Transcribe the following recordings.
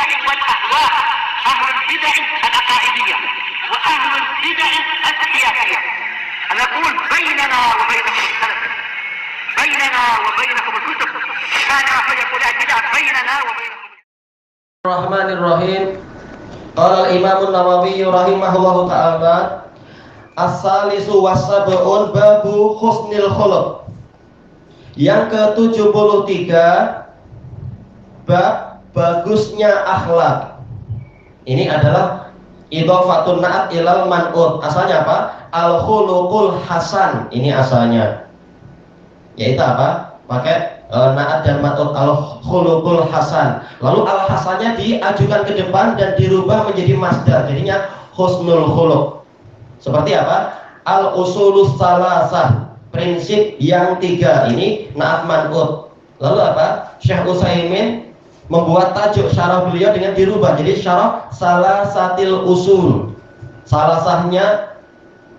البدع والأهواء، أهل البدع العقائدية وأهل البدع السياسية. نقول بيننا وبينكم السلف، بيننا وبينكم الكتب، كان فيقول البدع بيننا وبينكم. الرحمن الرحيم. قال الإمام النووي رحمه الله تعالى: As-salisu was-sab'un babu husnil khuluq. Yang ke-73 bab bagusnya akhlak. Ini adalah idhofatun na'at ilal man'ut. Asalnya apa? Al-khuluqul hasan. Ini asalnya. Yaitu apa? Pakai na'at dan mat'ut, al-khuluqul hasan. Lalu al-hasannya diajukan ke depan dan dirubah menjadi masdar. Jadinya husnul khuluq. Seperti apa? Al-usulus salasah, prinsip yang 3. Ini na'at man'ut. Lalu apa? Syekh Utsaimin membuat tajuk syarah beliau dengan dirubah jadi syarah salasatil usul. Salasahnya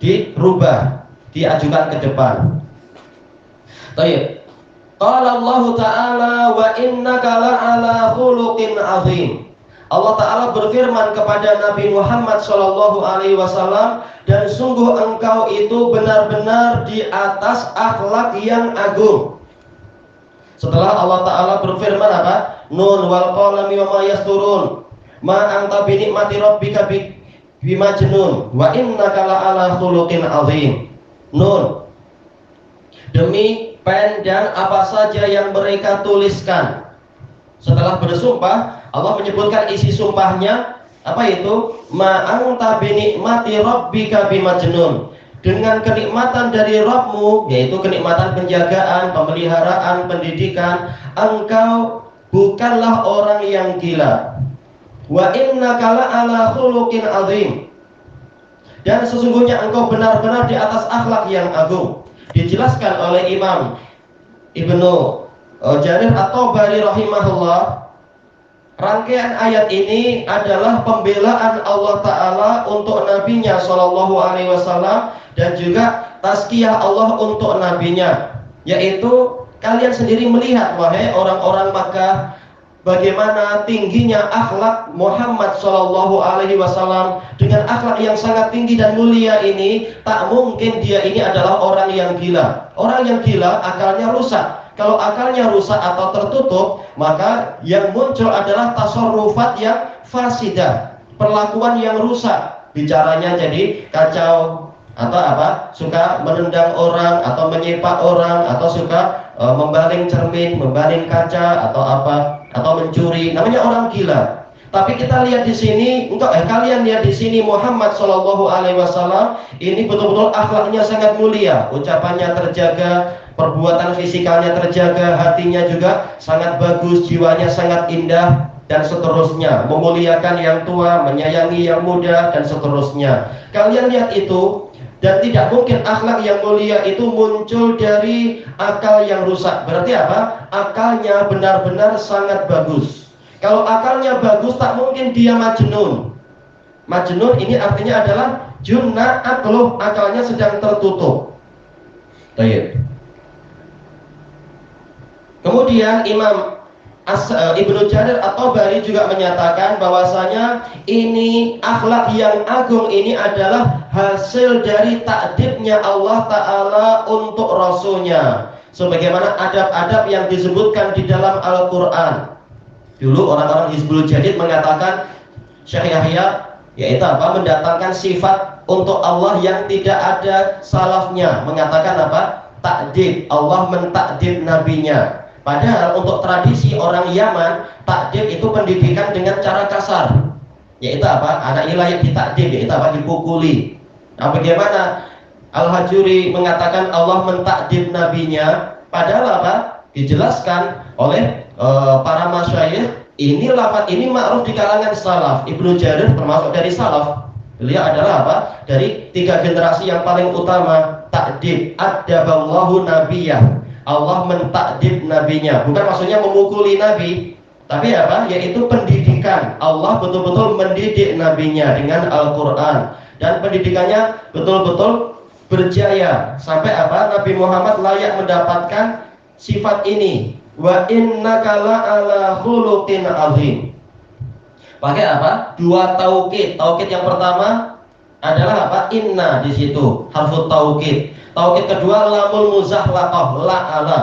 dirubah, diajukan ke depan. Baik. Qala Allah Ta'ala wa innaka la'ala khuluqin azim. Allah Ta'ala berfirman kepada Nabi Muhammad SAW, dan sungguh engkau itu benar-benar di atas akhlak yang agung. Setelah Allah Ta'ala berfirman apa? Nun wal qalami wa ma yasturun ma anta bi ni'mati rabbika bimajnun wa innaka la'ala khuluqin azim. Nun, demi pen dan apa saja yang mereka tuliskan. Setelah bersumpah, Allah menyebutkan isi sumpahnya. Apa itu? Ma anta bi ni'mati rabbika bimajnun. Dengan kenikmatan dari Rabbmu, yaitu kenikmatan penjagaan, pemeliharaan, pendidikan, engkau bukanlah orang yang gila. Wa innaka la'ala khuluqin azim. Dan sesungguhnya engkau benar-benar di atas akhlak yang agung. Dijelaskan oleh Imam Ibnu Jarir At-Tabari rahimahullah, rangkaian ayat ini adalah pembelaan Allah Ta'ala untuk nabinya SAW dan juga tazkiyah Allah untuk nabinya, yaitu kalian sendiri melihat wahai orang-orang Makkah bagaimana tingginya akhlak Muhammad SAW. Dengan akhlak yang sangat tinggi dan mulia ini, tak mungkin dia ini adalah orang yang gila. Orang yang gila akalnya rusak. Kalau akalnya rusak atau tertutup, maka yang muncul adalah tasarrufat yang fasidah, perlakuan yang rusak. Bicaranya jadi kacau, atau apa? Suka menendang orang, atau menyepak orang, atau suka membaling cermin, membaling kaca, atau apa? Atau mencuri. Namanya orang gila. Tapi kita lihat di sini, kalian lihat di sini Muhammad SAW ini betul-betul akhlaknya sangat mulia, ucapannya terjaga, perbuatan fisikalnya terjaga, hatinya juga sangat bagus, jiwanya sangat indah, dan seterusnya. Memuliakan yang tua, menyayangi yang muda, dan seterusnya. Kalian lihat itu, dan tidak mungkin akhlak yang mulia itu muncul dari akal yang rusak. Berarti apa? Akalnya benar-benar sangat bagus. Kalau akalnya bagus, tak mungkin dia majnun. Majnun ini artinya adalah junna aqluh, akalnya sedang tertutup. Baik. Kemudian Imam Ibnu Jarir At-Tabari juga menyatakan bahwasanya ini akhlak yang agung ini adalah hasil dari takdirnya Allah Ta'ala untuk Rasulnya, sebagaimana adab-adab yang disebutkan di dalam Al-Quran. Dulu orang-orang Hizbul Jadid mengatakan Syekh Yahya yaitu apa? Mendatangkan sifat untuk Allah yang tidak ada salafnya. Mengatakan apa? Takdir, Allah mentakdir nabinya. Padahal untuk tradisi orang Yaman, takdir itu pendidikan dengan cara kasar. Yaitu apa? Anak ini layak ditakdir, yaitu apa? Dipukuli. Nah, bagaimana Al-Hajuri mengatakan Allah mentakdir nabinya? Padahal apa? Dijelaskan oleh para masyayikh, ini lafaz ini ma'ruf di kalangan salaf. Ibnu Jarir termasuk dari salaf. Beliau adalah apa? Dari 3 generasi yang paling utama. Takdir, adaballahu nabiyah. Allah mentakdir nabinya. Bukan maksudnya memukuli nabi, tapi apa? Yaitu pendidikan. Allah betul-betul mendidik nabinya dengan Al-Quran, dan pendidikannya betul-betul berjaya sampai apa? Nabi Muhammad layak mendapatkan sifat ini. Wa innaka la'ala khuluqin azim. Pakai apa? Dua taukid. Taukid yang pertama adalah apa? Inna di situ, harfut taukid. Taukid kedua lamul muzahlaqah, la'ala.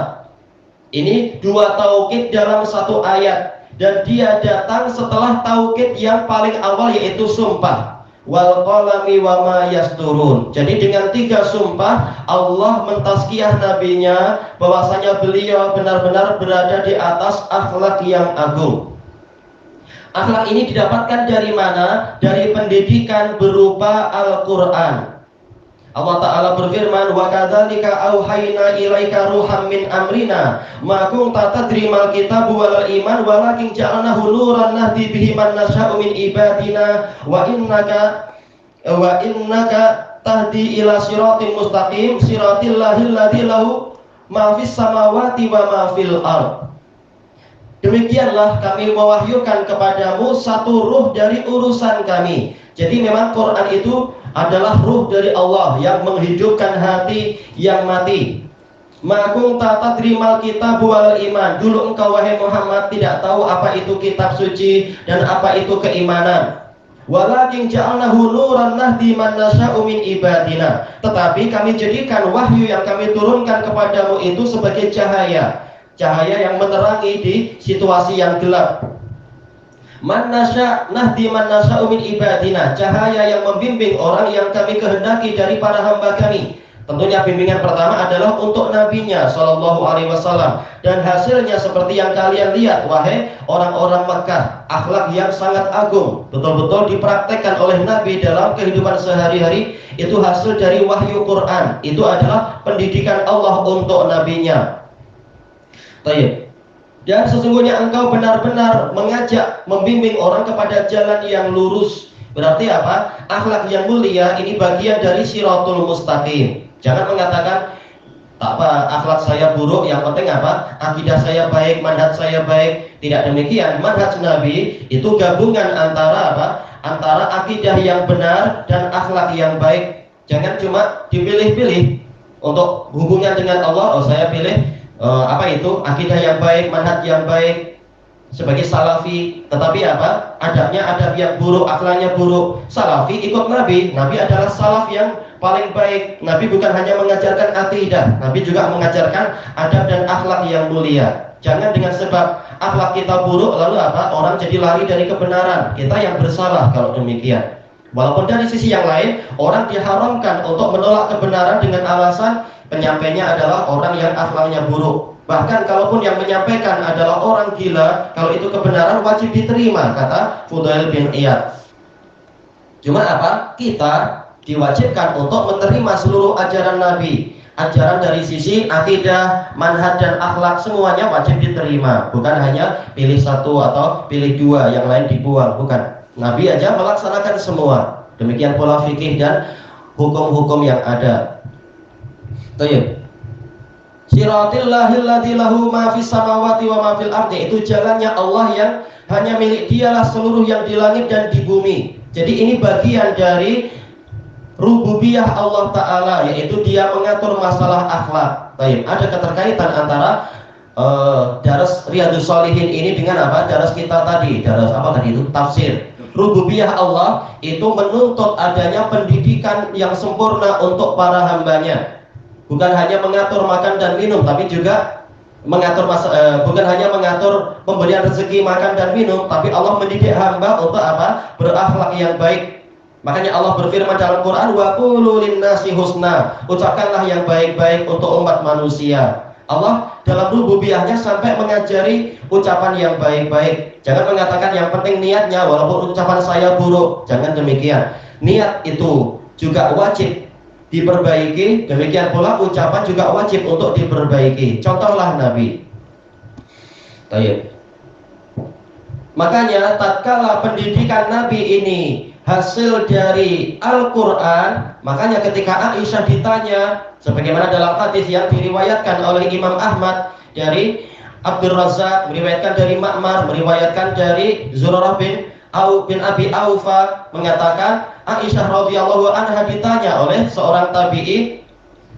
Ini dua taukid dalam satu ayat, dan dia datang setelah taukid yang paling awal yaitu sumpah. Wal qalami wa ma yasturun. Jadi dengan tiga sumpah Allah mentazkiyah nabinya bahwasanya beliau benar-benar berada di atas akhlak yang agung. Akhlak ini didapatkan dari mana? Dari pendidikan berupa Al-Quran. Allah Ta'ala berfirman, wa kadzalika auhayna ilaika ruham min amrina ma kunta tadri mal kitab wal iman walakin ja'alnahu nuran nahdi bihi man nasya'u min ibadina wa innaka tahdi ila siratim mustaqim siratil lahil ladzi lahu ma fis samawati wa ma fil ardh. Demikianlah kami mewahyukan kepadamu satu ruh dari urusan kami. Jadi memang Quran itu adalah ruh dari Allah yang menghidupkan hati yang mati. Ma kunta tadrimal kitab wal iman. Dulu engkau wahai Muhammad tidak tahu apa itu kitab suci dan apa itu keimanan. Walakin ja'alnahu nuran nahdi man nasya'u min ibadina. Tetapi kami jadikan wahyu yang kami turunkan kepadamu itu sebagai cahaya. Cahaya yang menerangi di situasi yang gelap. Man nasya nahdi man nasya'u min ibadina. Cahaya yang membimbing orang yang kami kehendaki dari para hamba kami. Tentunya bimbingan pertama adalah untuk nabinya sallallahu alaihi wasallam, dan hasilnya seperti yang kalian lihat wahai orang-orang Makkah, akhlak yang sangat agung betul-betul dipraktekkan oleh nabi dalam kehidupan sehari-hari. Itu hasil dari wahyu Quran. Itu adalah pendidikan Allah untuk nabinya. Tayyib. Dan sesungguhnya engkau benar-benar mengajak, membimbing orang kepada jalan yang lurus. Berarti apa? Akhlak yang mulia ini bagian dari Shiratul Mustaqim. Jangan mengatakan tak apa, akhlak saya buruk, yang penting apa? Akidah saya baik, manhaj saya baik. Tidak demikian. Manhaj Nabi itu gabungan antara apa? Antara akidah yang benar dan akhlak yang baik. Jangan cuma dipilih-pilih untuk hubungan dengan Allah. Oh, saya pilih akidah yang baik, manhaj yang baik sebagai salafi, tetapi apa? Adabnya adab yang buruk, akhlaknya buruk. Salafi ikut Nabi. Nabi adalah salaf yang paling baik. Nabi bukan hanya mengajarkan akidah, Nabi juga mengajarkan adab dan akhlak yang mulia. Jangan dengan sebab akhlak kita buruk lalu apa? Orang jadi lari dari kebenaran. Kita yang bersalah kalau demikian. Walaupun dari sisi yang lain, orang diharamkan untuk menolak kebenaran dengan alasan penyampainya adalah orang yang akhlaknya buruk. Bahkan kalaupun yang menyampaikan adalah orang gila, kalau itu kebenaran wajib diterima, kata Fudail bin Iyad. Cuma apa? Kita diwajibkan untuk menerima seluruh ajaran Nabi. Ajaran dari sisi akidah, manhaj dan akhlak semuanya wajib diterima. Bukan hanya pilih satu atau pilih dua, yang lain dibuang. Bukan. Nabi aja melaksanakan semua. Demikian pula fikih dan hukum-hukum yang ada. Tayyib. Siratil ladzi lahu ma fis samawati wa ma fil ardi. Itu jalannya Allah yang hanya milik Dialah seluruh yang di langit dan di bumi. Jadi ini bagian dari rububiyah Allah Ta'ala, yaitu Dia mengatur masalah akhlak. Baik, ada keterkaitan antara daras Riyadhus Shalihin ini dengan apa? Daras kita tadi, daras apa tadi itu? Tafsir. Rububiyah Allah itu menuntut adanya pendidikan yang sempurna untuk para hambanya. Bukan hanya mengatur makan dan minum, tapi juga mengatur bukan hanya mengatur pemberian rezeki makan dan minum, tapi Allah mendidik hamba untuk apa? Berakhlak yang baik. Makanya Allah berfirman dalam Quran, wa qulu linnasi husna. Ucapkanlah yang baik-baik untuk umat manusia. Allah dalam rububiyahnya sampai mengajari ucapan yang baik-baik. Jangan mengatakan yang penting niatnya, walaupun ucapan saya buruk. Jangan demikian. Niat itu juga wajib diperbaiki, demikian pula ucapan juga wajib untuk diperbaiki. Contohlah Nabi. Baik. Makanya tatkala pendidikan Nabi ini hasil dari Al-Quran, makanya ketika Aisyah ditanya, sebagaimana dalam hadis yang diriwayatkan oleh Imam Ahmad dari Abdul Razak, meriwayatkan dari Ma'mar, meriwayatkan dari Zurarah bin Abi Aufa, mengatakan Aisyah radhiyallahu anha ditanya oleh seorang tabi'i,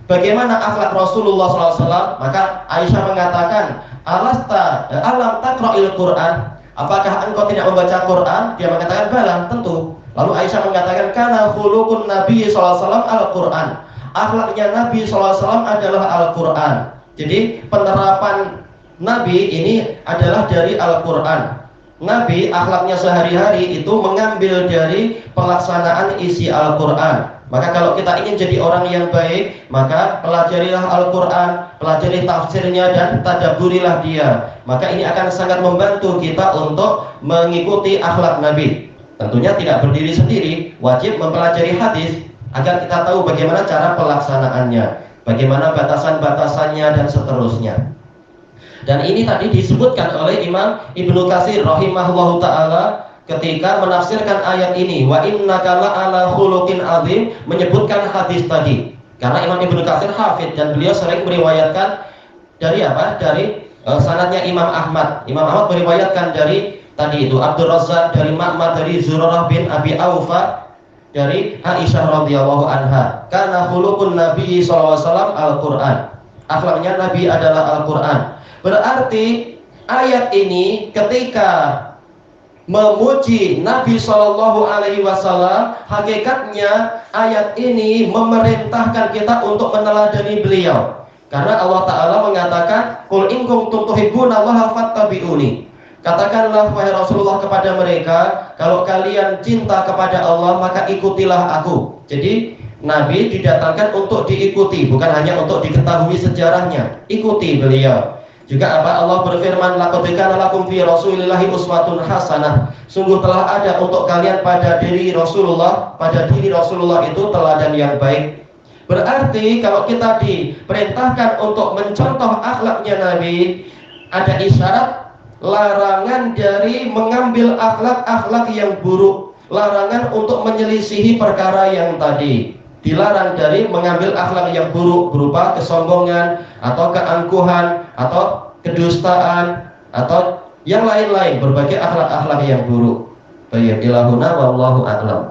bagaimana akhlak Rasulullah SAW? Maka Aisyah mengatakan, alam taqra'il Quran? apakah engkau tidak membaca Quran? Dia mengatakan, bala, tentu. Lalu Aisyah mengatakan, kana khuluqun Nabi SAW Al-Quran. Akhlaknya Nabi SAW adalah Al-Quran. Jadi penerapan Nabi ini adalah dari Al-Quran. Nabi akhlaknya sehari-hari itu mengambil dari pelaksanaan isi Al-Quran. Maka kalau kita ingin jadi orang yang baik, maka pelajarilah Al-Quran, pelajari tafsirnya dan tadabburilah dia. Maka ini akan sangat membantu kita untuk mengikuti akhlak Nabi. Tentunya tidak berdiri sendiri, wajib mempelajari hadis agar kita tahu bagaimana cara pelaksanaannya, bagaimana batasan-batasannya dan seterusnya. Dan ini tadi disebutkan oleh Imam Ibnu Katsir rahimahullahu taala ketika menafsirkan ayat ini, wa innaka la'ala khuluqin azim, menyebutkan hadis tadi. Karena Imam Ibnu Katsir hafidz dan beliau sering meriwayatkan dari apa? Dari sanadnya Imam Ahmad. Imam Ahmad meriwayatkan dari tadi itu Abdul Razzaq, dari Ma'mar, dari Zurarah bin Abi Aufa, dari Aisyah radhiyallahu anha. Kana khuluqun Nabi sallallahu alaihi wasallam Al-Qur'an. Akhlaknya Nabi adalah Al-Qur'an. Berarti ayat ini ketika memuji Nabi Shallallahu Alaihi Wasallam, hakikatnya ayat ini memerintahkan kita untuk meneladani beliau. Karena Allah Taala mengatakan, "Qul in kuntum tuhibbunallaha fattabi'uni." Katakanlah wahai Rasulullah kepada mereka, kalau kalian cinta kepada Allah maka ikutilah aku. Jadi Nabi didatangkan untuk diikuti, bukan hanya untuk diketahui sejarahnya. Ikuti beliau. Juga apa? Allah berfirman, laqad kana lakum fi rasulillahi uswatun hasanah. Sungguh telah ada untuk kalian pada diri Rasulullah itu teladan yang baik. Berarti kalau kita diperintahkan untuk mencontoh akhlaknya Nabi, ada isyarat larangan dari mengambil akhlak-akhlak yang buruk, larangan untuk menyelisihi perkara yang tadi. Dilarang dari mengambil akhlak yang buruk berupa kesombongan atau keangkuhan atau kedustaan atau yang lain-lain, berbagai akhlak-akhlak yang buruk. Baik, ilahuna wallahu a'lam.